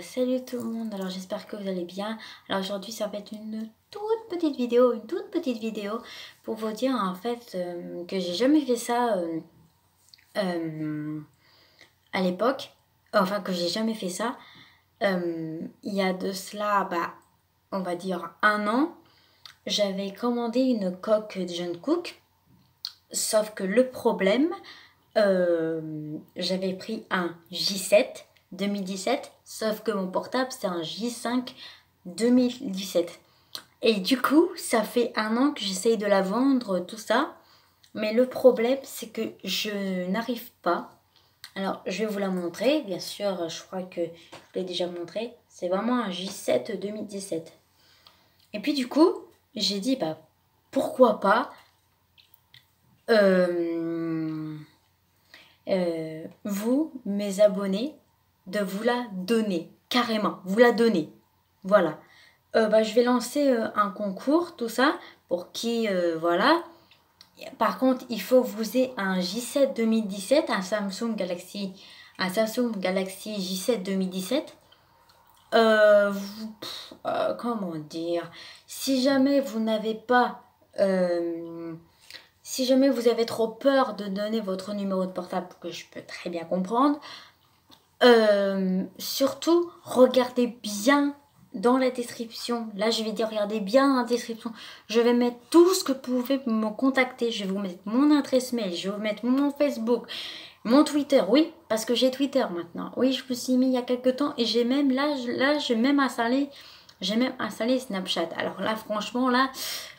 Salut tout le monde, alors j'espère que vous allez bien. Alors aujourd'hui ça va être une toute petite vidéo pour vous dire en fait que j'ai jamais fait ça à l'époque. Enfin que j'ai jamais fait ça. Il y a de cela, on va dire 1 an, j'avais commandé une coque de John Cook. Sauf que le problème, j'avais pris un J7 2017, sauf que mon portable c'est un J5 2017. Et du coup, ça fait 1 an que j'essaye de la vendre, tout ça. Mais le problème, c'est que je n'arrive pas. Alors, je vais vous la montrer. Bien sûr, je crois que je vous l'ai déjà montré. C'est vraiment un J7 2017. Et puis du coup, j'ai dit, pourquoi pas vous, mes abonnés, de vous la donner, carrément, vous la donner. Voilà. Je vais lancer un concours, tout ça, pour qui, voilà. Par contre, il faut que vous ayez un J7 2017, un Samsung Galaxy J7 2017. Comment dire, si jamais vous n'avez pas... si jamais vous avez trop peur de donner votre numéro de portable, que je peux très bien comprendre, surtout, regardez bien dans la description. Là, je vais dire, regardez bien dans la description. Je vais mettre tout ce que vous pouvez me contacter. Je vais vous mettre mon adresse mail. Je vais vous mettre mon Facebook, mon Twitter. Oui, parce que j'ai Twitter maintenant. Oui, je me suis mis il y a quelques temps et j'ai même, j'ai même installé Snapchat. Alors là, franchement,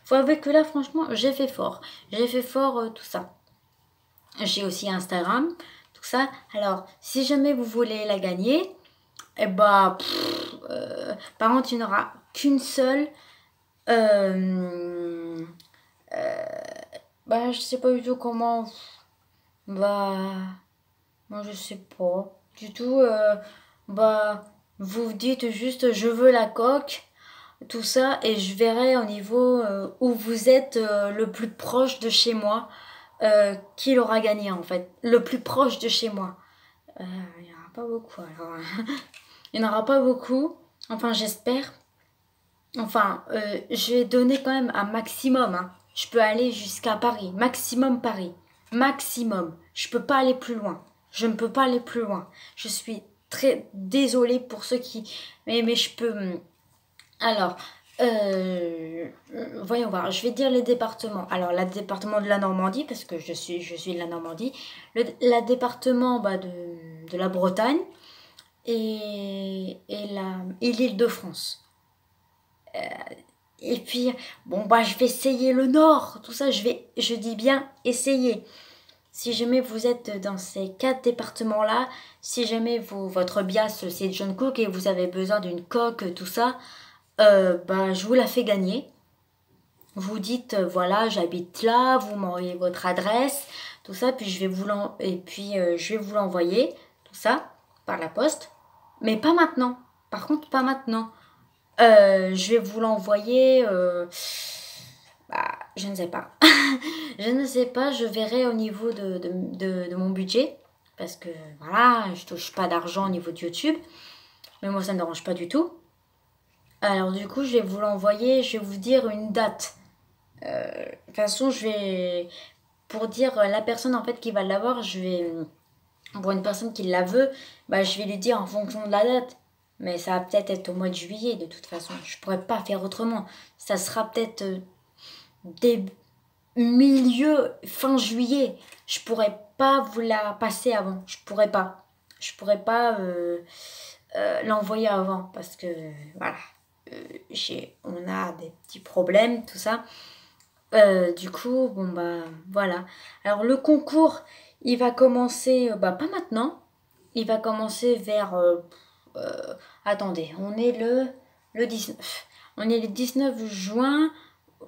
faut avouer que là, franchement, j'ai fait fort. J'ai fait fort tout ça. J'ai aussi Instagram, tout ça. Alors, si jamais vous voulez la gagner, par contre, il n'y en aura qu'une seule. Je sais pas du tout comment. Moi, je sais pas du tout. Vous dites juste, je veux la coque, tout ça, et je verrai au niveau où vous êtes le plus proche de chez moi. Qui l'aura gagné en fait, le plus proche de chez moi. Il n'y en aura pas beaucoup alors. Il n'y en aura pas beaucoup, enfin j'espère. Enfin, je vais donner quand même un maximum. Hein. Je peux aller jusqu'à Paris, maximum Paris. Maximum. Je peux pas aller plus loin. Je ne peux pas aller plus loin. Je suis très désolée pour ceux qui... Mais je peux... Alors, voyons voir, je vais dire les départements. Alors, le département de la Normandie, parce que je suis de la Normandie. Le département de la Bretagne et l'Île-de-France. Et puis, je vais essayer le Nord. Tout ça, je dis bien essayer. Si jamais vous êtes dans ces 4 départements-là, si jamais votre bias c'est John Cook et vous avez besoin d'une coque, tout ça, je vous la fais gagner. Vous dites, voilà, j'habite là, vous m'envoyez votre adresse, tout ça, puis je vais vous l'envoyer, tout ça, par la poste. Mais pas maintenant. Par contre, pas maintenant. Je vais vous l'envoyer, je ne sais pas. Je ne sais pas, je verrai au niveau de mon budget. Parce que, voilà, je touche pas d'argent au niveau de YouTube. Mais moi, ça ne me dérange pas du tout. Alors du coup, je vais vous l'envoyer, je vais vous dire une date. De toute façon, pour dire la personne en fait qui va l'avoir, pour une personne qui la veut, je vais lui dire en fonction de la date. Mais ça va peut-être être au mois de juillet de toute façon. Je pourrais pas faire autrement. Ça sera peut-être des fin juillet. Je pourrais pas vous la passer avant. Je pourrais pas. Je pourrais pas l'envoyer avant parce que voilà. On a des petits problèmes, tout ça. Du coup, voilà. Alors, le concours, il va commencer, pas maintenant. Il va commencer vers... attendez, on est le 19. On est le 19 juin.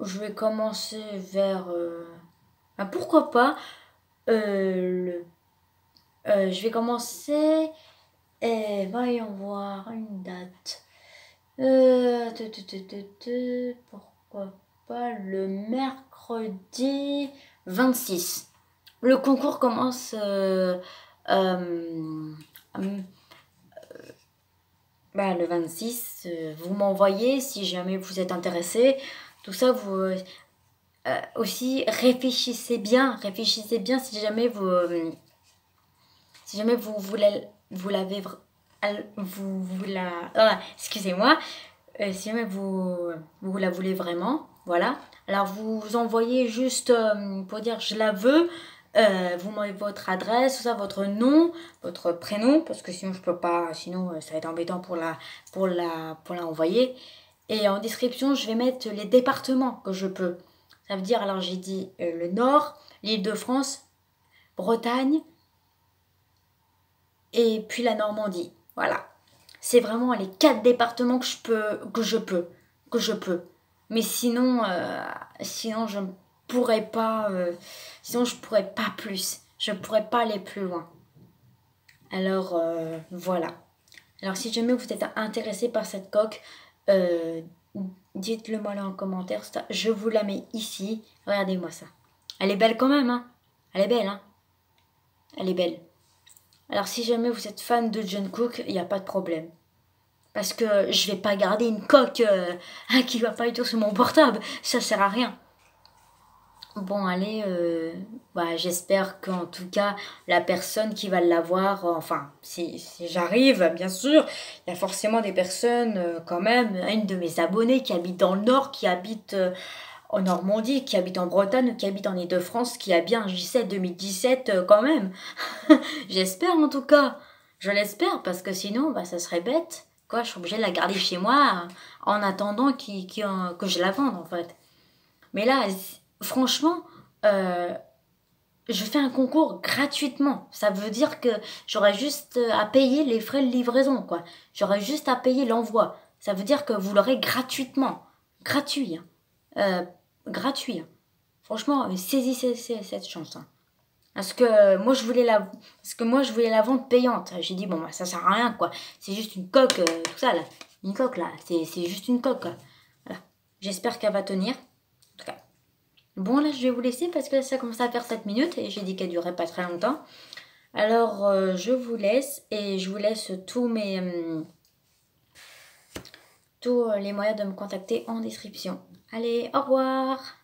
Je vais commencer vers... pourquoi pas je vais commencer... voyons voir une date. Pourquoi pas le mercredi 26. Le concours commence bah, le 26, vous m'envoyez si jamais vous êtes intéressé. Tout ça, vous aussi réfléchissez bien si jamais vous l'avez, vous la, ah, excusez-moi, si jamais vous la voulez vraiment, voilà. Alors vous envoyez juste pour dire je la veux. Vous m'envoyez votre adresse, tout ça, votre nom, votre prénom, parce que sinon je peux pas, sinon ça va être embêtant pour la envoyer. Et en description, je vais mettre les départements que je peux. Ça veut dire, alors j'ai dit le Nord, l'Île-de-France, Bretagne et puis la Normandie. Voilà. C'est vraiment les 4 départements que je peux. Mais sinon, sinon je ne pourrais pas, sinon je pourrais pas plus. Je ne pourrais pas aller plus loin. Alors voilà. Alors si jamais vous êtes intéressé par cette coque, dites-le moi là en commentaire. Je vous la mets ici. Regardez-moi ça. Elle est belle quand même, hein. Elle est belle, hein. Elle est belle. Alors si jamais vous êtes fan de John Cook, il n'y a pas de problème. Parce que je vais pas garder une coque qui va pas être sur mon portable. Ça sert à rien. Bon, allez, bah, j'espère qu'en tout cas, la personne qui va l'avoir, enfin, si j'arrive, bien sûr, il y a forcément des personnes, quand même, une de mes abonnées qui habite dans le Nord, qui habite en Normandie, qui habite en Bretagne, qui habite en Île-de-France, qui a bien un J7 2017 quand même. J'espère en tout cas. Je l'espère, parce que sinon, bah, ça serait bête. Quoi, je suis obligée de la garder chez moi en attendant que je la vende, en fait. Mais là, franchement, euh, je fais un concours gratuitement. Ça veut dire que j'aurais juste à payer les frais de livraison, quoi. J'aurais juste à payer l'envoi. Ça veut dire que vous l'aurez gratuitement. Gratuit, hein. Gratuit, hein. Franchement, saisissez cette chance, hein. Parce que moi je voulais la vendre payante. J'ai dit bon bah ça sert à rien quoi. C'est juste une coque, tout ça là. Une coque là. C'est juste une coque. Là. Voilà. J'espère qu'elle va tenir. En tout cas. Bon là je vais vous laisser parce que ça commence à faire 7 minutes et j'ai dit qu'elle durerait pas très longtemps. Alors je vous laisse et je vous laisse tous les moyens de me contacter en description. Allez, au revoir.